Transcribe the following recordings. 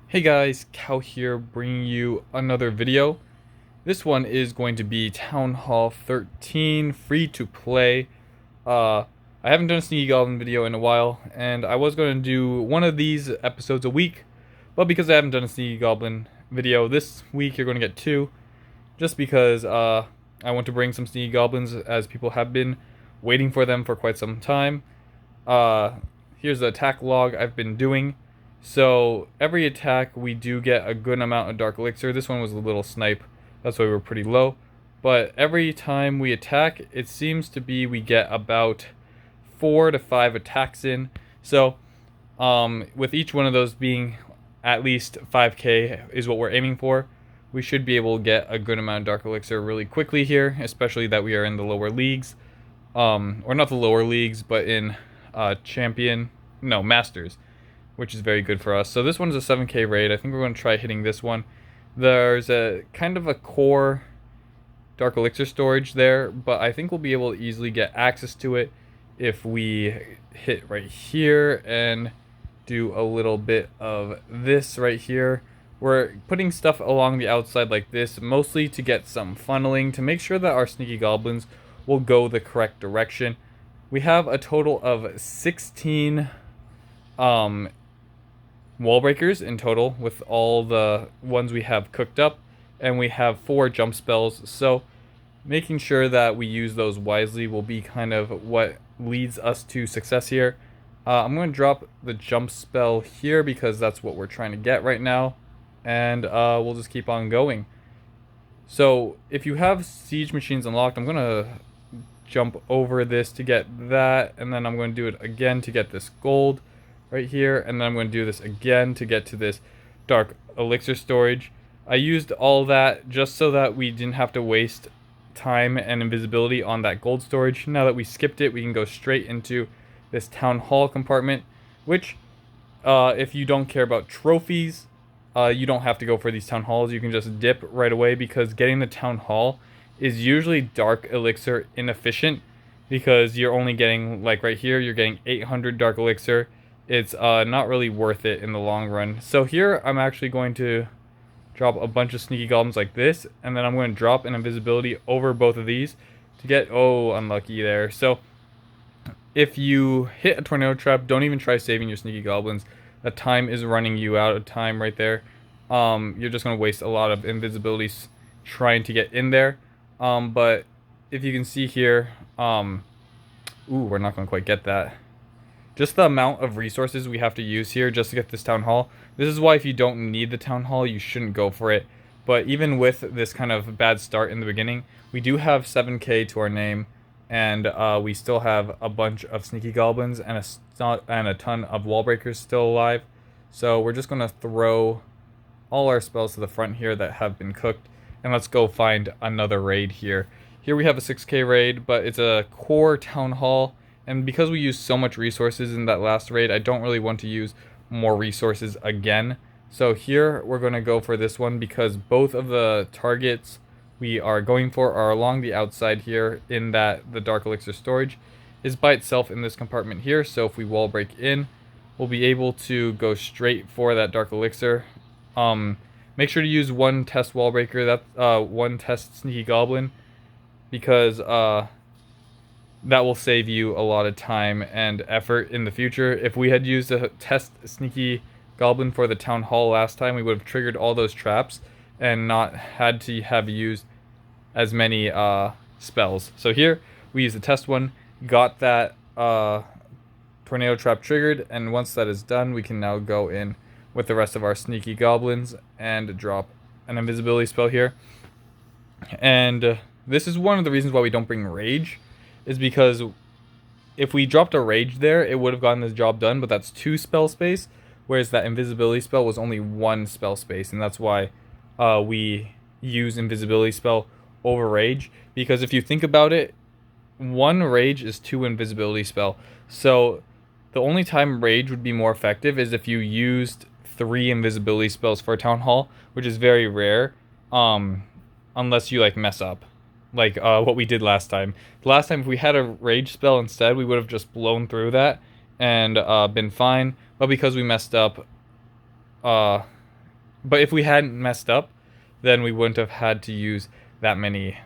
Hey guys, Cow here, bringing you another video. This one is going to be Town Hall 13, free to play. I haven't done a Sneaky Goblin video in a while, and I was going to do one of these episodes a week, but because I haven't done a Sneaky Goblin video this week, you're going to get two, just because I want to bring some Sneaky Goblins, as people have been waiting for them for quite some time. Here's the attack log I've been doing. So every attack we do get a good amount of Dark Elixir. This one was a little snipe, that's why we were pretty low. But every time we attack, it seems to be we get about 4 to 5 attacks in. So with each one of those being at least 5k is what we're aiming for, we should be able to get a good amount of Dark Elixir really quickly here, especially that we are in the lower leagues. Or not the lower leagues, but in Masters, which is very good for us. So this one's a 7k raid. I think we're going to try hitting this one. There's a kind of a core Dark Elixir storage there, but I think we'll be able to easily get access to it if we hit right here and do a little bit of this right here. We're putting stuff along the outside like this, mostly to get some funneling, to make sure that our Sneaky Goblins will go the correct direction. We have a total of 16 wall breakers in total, with all the ones we have cooked up, and we have 4 jump spells, so making sure that we use those wisely will be kind of what leads us to success here. I'm going to drop the jump spell here because that's what we're trying to get right now, and we'll just keep on going. So if you have siege machines unlocked, I'm going to jump over this to get that, and then I'm going to do it again to get this gold right here, and then I'm going to do this again to get to this Dark Elixir storage. I used all that just so that we didn't have to waste time and invisibility on that gold storage. Now that we skipped it, we can go straight into this Town Hall compartment, which if you don't care about trophies, you don't have to go for these Town Halls. You can just dip right away, because getting the Town Hall is usually Dark Elixir inefficient, because you're only getting, like right here, you're getting 800 Dark Elixir. It's not really worth it in the long run. So here I'm actually going to drop a bunch of Sneaky Goblins like this, and then I'm going to drop an invisibility over both of these to get, oh, unlucky there. So if you hit a tornado trap, don't even try saving your Sneaky Goblins. The time is running you out of time right there. You're just going to waste a lot of invisibilities trying to get in there. But if you can see here, ooh, we're not going to quite get that. Just the amount of resources we have to use here just to get this Town Hall. This is why if you don't need the Town Hall, you shouldn't go for it. But even with this kind of bad start in the beginning, we do have 7k to our name, and we still have a bunch of Sneaky Goblins and a ton of wall breakers still alive. So we're just going to throw all our spells to the front here that have been cooked, and let's go find another raid here. Here we have a 6k raid, but it's a core Town Hall. And because we used so much resources in that last raid, I don't really want to use more resources again. So here we're going to go for this one, because both of the targets we are going for are along the outside here, in that the Dark Elixir storage is by itself in this compartment here. So if we wall break in, we'll be able to go straight for that Dark Elixir. Make sure to use one test wall breaker, that's one test Sneaky Goblin, because that will save you a lot of time and effort in the future. If we had used a test Sneaky Goblin for the Town Hall last time, we would have triggered all those traps and not had to have used as many spells. So here, we used the test one, got that tornado trap triggered, and once that is done, we can now go in with the rest of our Sneaky Goblins and drop an invisibility spell here. And this is one of the reasons why we don't bring Rage, is because if we dropped a Rage there, it would have gotten this job done, but that's 2 spell space, whereas that invisibility spell was only 1 spell space, and that's why we use invisibility spell over Rage, because if you think about it, 1 Rage is 2 invisibility spell. So the only time Rage would be more effective is if you used 3 invisibility spells for a Town Hall, which is very rare, unless you like mess up, like what we did last time. Last time, if we had a Rage spell instead, we would have just blown through that and been fine. But because we messed up, But if we hadn't messed up, then we wouldn't have had to use that many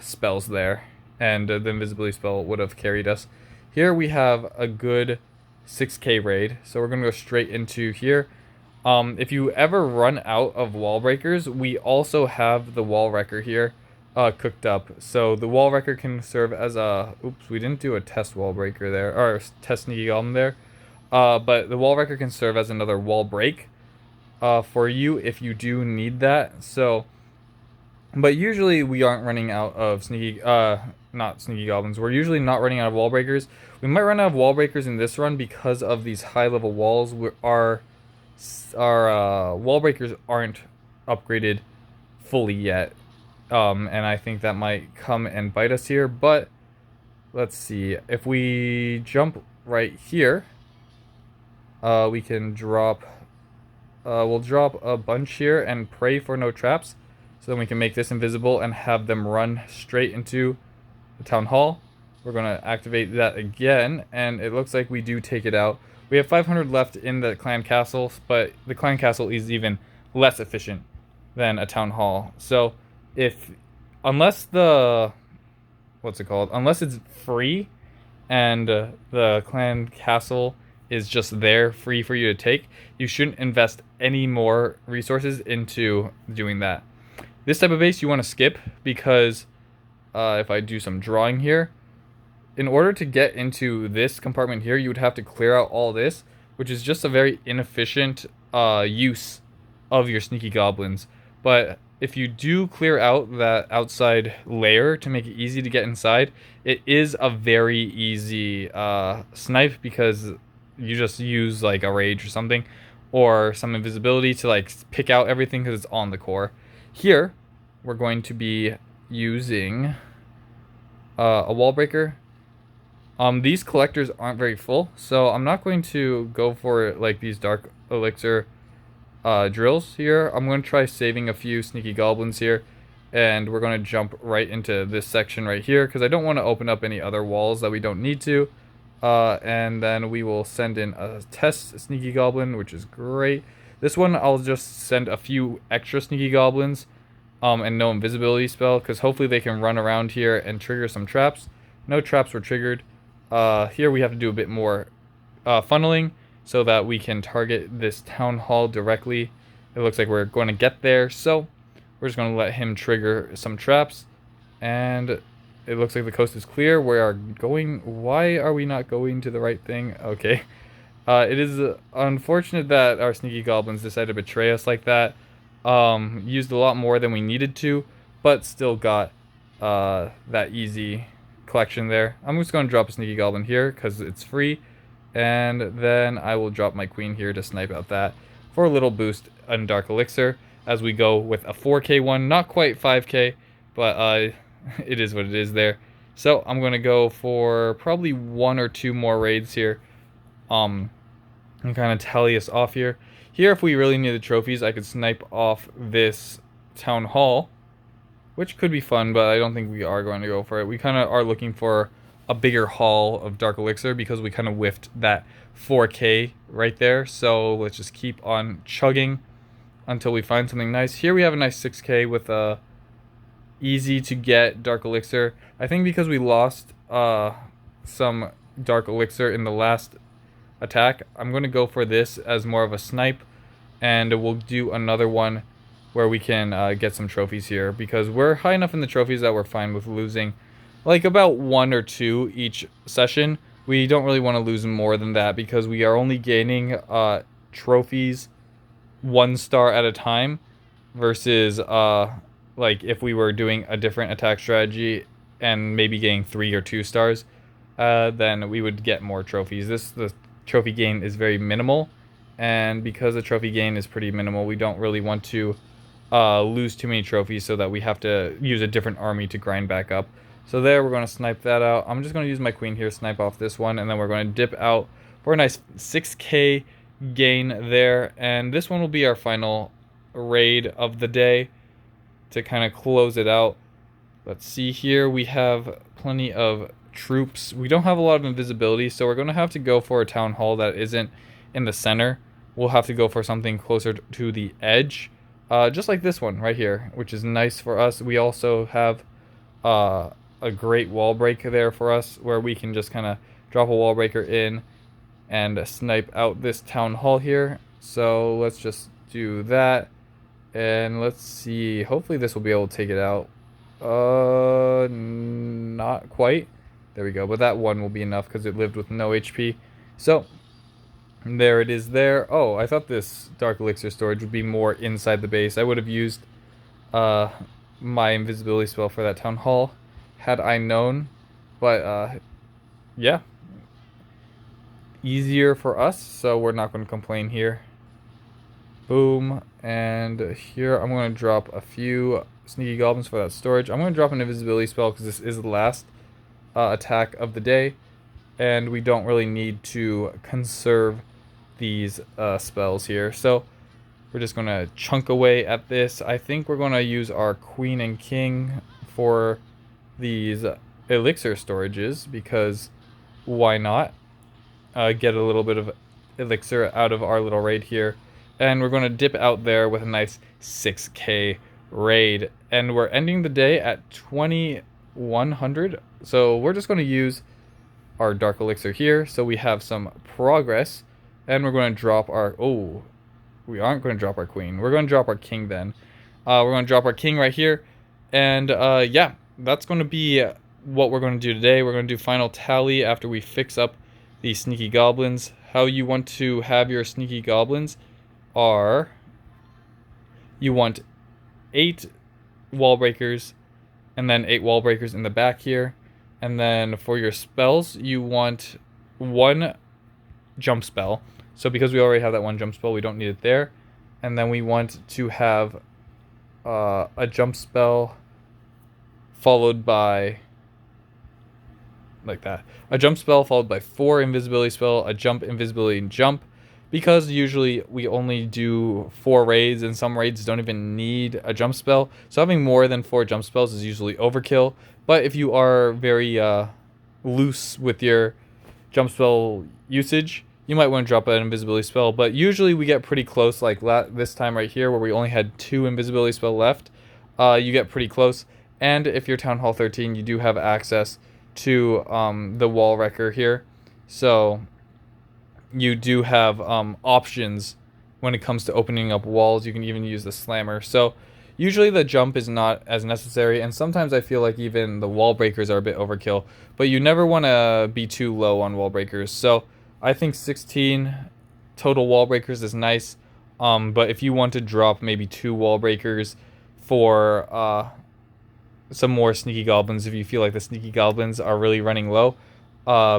spells there, and the invisibility spell would have carried us. Here we have a good 6k raid, so we're going to go straight into here. If you ever run out of wall breakers, we also have the wall wrecker here cooked up. So the wall wrecker can serve as a... Oops, we didn't do a test wall breaker there, or test sneaky goblin there. But the wall wrecker can serve as another wall break for you if you do need that. So, but usually we aren't running out of sneaky, not sneaky goblins. We're usually not running out of wall breakers. We might run out of wall breakers in this run because of these high level walls. Our wall breakers aren't upgraded fully yet. And I think that might come and bite us here. But let's see. If we jump right here, we can drop... we'll drop a bunch here and pray for no traps. So then we can make this invisible and have them run straight into the town hall. We're going to activate that again, and it looks like we do take it out. We have 500 left in the clan castle, but the clan castle is even less efficient than a town hall. So unless unless it's free and the clan castle is just there free for you to take, you shouldn't invest any more resources into doing that. This type of base you want to skip because if I do some drawing here, in order to get into this compartment here, you would have to clear out all this, which is just a very inefficient use of your sneaky goblins. But if you do clear out that outside layer to make it easy to get inside, it is a very easy snipe because you just use like a rage or something, or some invisibility to like pick out everything because it's on the core. Here, we're going to be using a wall breaker. These collectors aren't very full, so I'm not going to go for like these Dark Elixir drills here. I'm going to try saving a few sneaky goblins here, and we're going to jump right into this section right here because I don't want to open up any other walls that we don't need to. And then we will send in a test sneaky goblin, which is great. This one I'll just send a few extra sneaky goblins and no invisibility spell, because hopefully they can run around here and trigger some traps. No traps were triggered. Here we have to do a bit more funneling so that we can target this town hall directly. It looks like we're going to get there, so we're just going to let him trigger some traps. And it looks like the coast is clear. We are going... Why are we not going to the right thing? Okay. It is unfortunate that our sneaky goblins decided to betray us like that. Used a lot more than we needed to, but still got that easy collection there. I'm just going to drop a sneaky goblin here because it's free. And then I will drop my queen here to snipe out that for a little boost on Dark Elixir as we go with a 4k one. Not quite 5k, but it is what it is there. So I'm going to go for probably 1 or 2 more raids here. And kind of tally us off here. Here, if we really need the trophies, I could snipe off this town hall, which could be fun, but I don't think we are going to go for it. We kind of are looking for a bigger haul of Dark Elixir because we kind of whiffed that 4k right there. So let's just keep on chugging until we find something nice. Here we have a nice 6k with a easy to get Dark Elixir. I think because we lost some Dark Elixir in the last attack, I'm going to go for this as more of a snipe, and we'll do another one where we can get some trophies here because we're high enough in the trophies that we're fine with losing like about 1 or 2 each session. We don't really want to lose more than that because we are only gaining trophies 1 star at a time versus like if we were doing a different attack strategy and maybe getting 3 or 2 stars, then we would get more trophies. The trophy gain is very minimal, and because the trophy gain is pretty minimal, we don't really want to lose too many trophies so that we have to use a different army to grind back up. So there, we're going to snipe that out. I'm just going to use my queen here, snipe off this one, and then we're going to dip out for a nice 6k gain there. And this one will be our final raid of the day to kind of close it out. Let's see here. We have plenty of troops. We don't have a lot of invisibility, so we're going to have to go for a town hall that isn't in the center. We'll have to go for something closer to the edge. just like this one right here, which is nice for us. We also have uh, a great wall break there for us, where we can just kind of drop a wall breaker in and snipe out this town hall here. So let's just do that, and let's see. Hopefully this will be able to take it out. Not quite. There we go. But that one will be enough because it lived with no HP. So there it is there. Oh, I thought this Dark Elixir storage would be more inside the base. I would have used my invisibility spell for that town hall had I known. But yeah, easier for us, so we're not going to complain here. Boom. And here I'm going to drop a few Sneaky Goblins for that storage. I'm going to drop an invisibility spell because this is the last attack of the day, and we don't really need to conserve these spells here. So we're just going to chunk away at this. I think we're going to use our Queen and King for these elixir storages, because why not? Get a little bit of elixir out of our little raid here. And we're going to dip out there with a nice 6k raid. And we're ending the day at 2100. So we're just going to use our Dark Elixir here, so we have some progress. And we're going to drop our... Oh, we aren't going to drop our Queen. We're going to drop our King then. We're going to drop our King right here. And yeah, that's going to be what we're going to do today. We're going to do final tally after we fix up the Sneaky Goblins. How you want to have your Sneaky Goblins are, you want 8 wall breakers, and then 8 wall breakers in the back here. And then for your spells, you want 1 jump spell. So because we already have that 1 jump spell, we don't need it there. And then we want to have a jump spell followed by, like that, a jump spell followed by 4 invisibility spell, a jump, invisibility, and jump. Because usually we only do 4 raids, and some raids don't even need a jump spell. So having more than 4 jump spells is usually overkill. But if you are very loose with your jump spell usage, you might want to drop an invisibility spell. But usually we get pretty close, like this time right here where we only had 2 invisibility spell left. You get pretty close. And if you're Town Hall 13, you do have access to the wall wrecker here. So you do have options when it comes to opening up walls. You can even use the slammer. So usually the jump is not as necessary, and sometimes I feel like even the wall breakers are a bit overkill, but you never want to be too low on wall breakers. So I think 16 total wall breakers is nice, but if you want to drop maybe 2 wall breakers for some more Sneaky Goblins, if you feel like the Sneaky Goblins are really running low,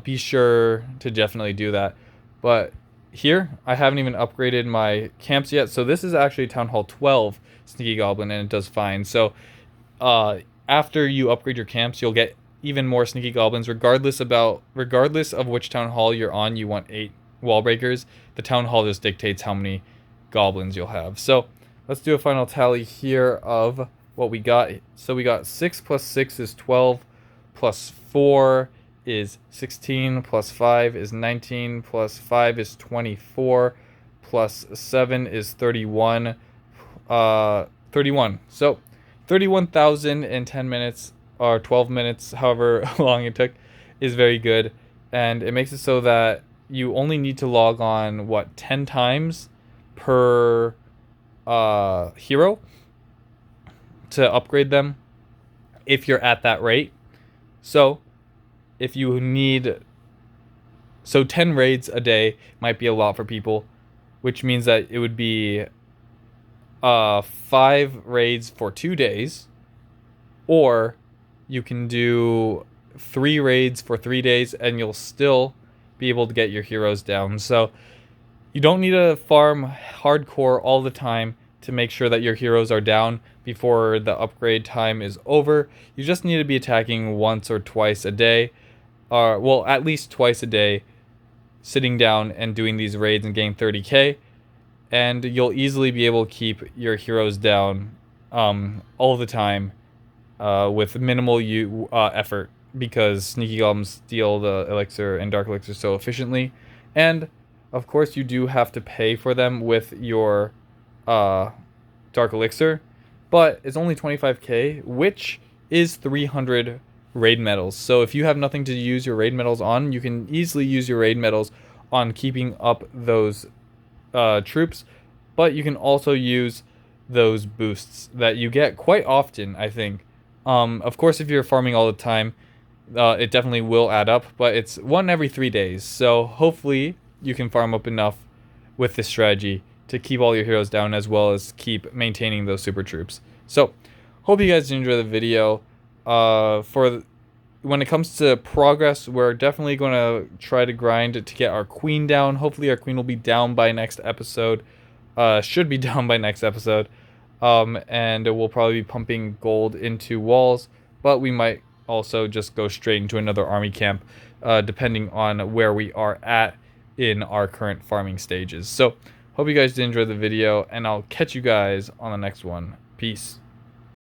be sure to definitely do that. But here, I haven't even upgraded my camps yet. So this is actually Town Hall 12 Sneaky Goblin, and it does fine. So after you upgrade your camps, you'll get even more Sneaky Goblins. Regardless of which Town Hall you're on, you want 8 wall breakers. The Town Hall just dictates how many goblins you'll have. So let's do a final tally here of what we got. So we got 6 plus 6 is 12, plus 4 is 16, plus 5 is 19, plus 5 is 24, plus 7 is 31, 31. So 31,000 in 10 minutes, or 12 minutes, however long it took, is very good. And it makes it so that you only need to log on, what, 10 times per hero to upgrade them if you're at that rate. So if you need, so 10 raids a day might be a lot for people, which means that it would be 5 raids for 2 days, or you can do 3 raids for 3 days and you'll still be able to get your heroes down. So you don't need to farm hardcore all the time to make sure that your heroes are down before the upgrade time is over. You just need to be attacking once or twice a day, well, at least twice a day, sitting down and doing these raids and getting 30k, and you'll easily be able to keep your heroes down all the time with minimal effort, because Sneaky Goblins steal the elixir and Dark Elixir so efficiently. And of course you do have to pay for them with your Dark Elixir, but it's only 25k, which is 300 raid medals. So if you have nothing to use your raid medals on, you can easily use your raid medals on keeping up those troops, but you can also use those boosts that you get quite often, I think. Of course, if you're farming all the time, it definitely will add up, but it's one every 3 days. So hopefully you can farm up enough with this strategy to keep all your heroes down, as well as keep maintaining those super troops. So hope you guys enjoy the video. When it comes to progress, we're definitely going to try to grind to get our queen down. Hopefully our queen will be down by next episode. Should be down by next episode. And we'll probably be pumping gold into walls, but we might also just go straight into another army camp, depending on where we are at in our current farming stages. So hope you guys did enjoy the video, and I'll catch you guys on the next one. Peace.